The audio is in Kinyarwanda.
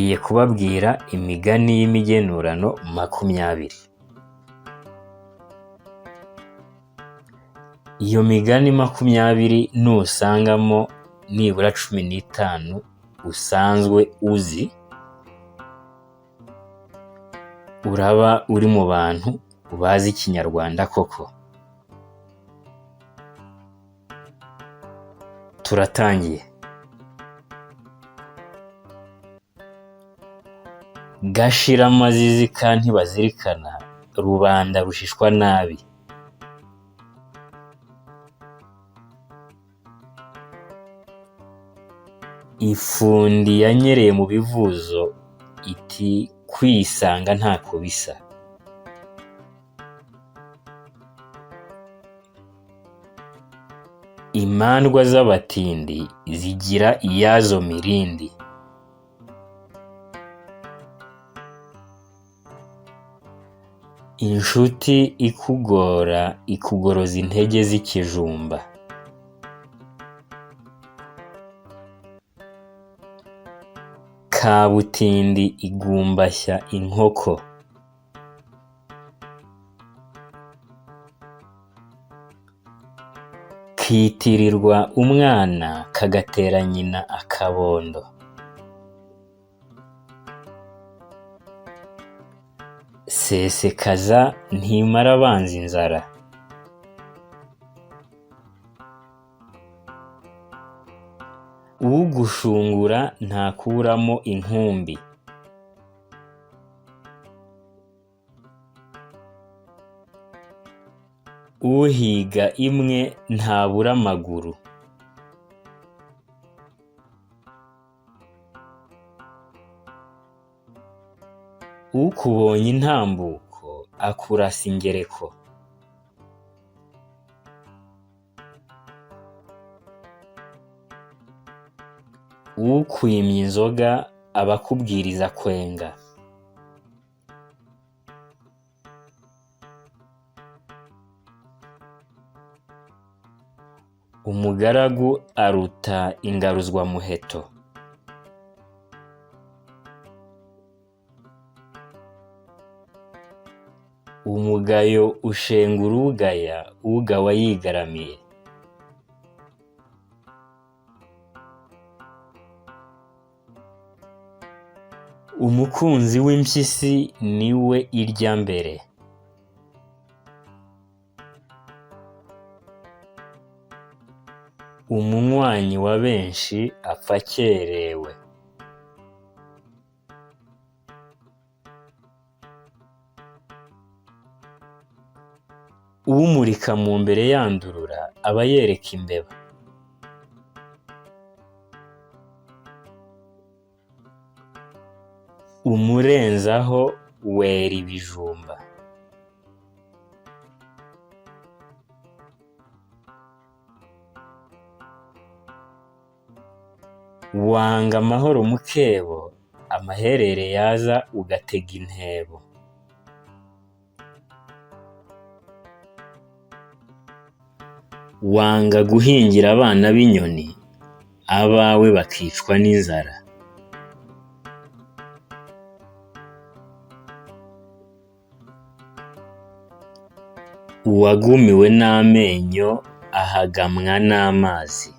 ngiye kubabwira imigani y'imigenurano 20. Iyo migani 20 nusangamo nibura 15 usanzwe uzi, uraba uri mu bantu bazi Ikinyarwanda koko. Turatangiye. Gashiramazizi ka ntibazirikana, rubanda rushishwa nabi. Ifundi yanyereye mu bivuzo iti kwisanga ntako bisa. Imandwa z'abatindi zigira iyazo mirindi. Inshuti ikugora ikugoroza intege z'ikijumba. Kabutindi igumbashya inkoko. Kitirirwa umwana kagatera nyina akabondo. Sesekaza ntimara abanzi inzara. Ugushungura ntakuramo inkumbi. Uhiga imwe ntabura amaguru. Ukubonye intambuko akurasa ingereko. Ukwimye inzoga aba akubwiriza kwenga. Umugaragu aruta ingaruzwamuheto. Umugayo ushengura ugaya, ugawa yigaramiye. Umukunzi w'impyisi niwe irya mbere. Umunywanyi wa benshi apfa akerewe. Umurika mu mbere yandurura aba yereka imbeba. Umurenzaho wera ibijumba. Wanga amahoro mu kebo, amaherere yaza ugatega intebo. Wanga guhingira abana b'inyoni, abawe bakicwa n'inzara. Uwagumiwe n'amenyo ahagamwa n'amazi.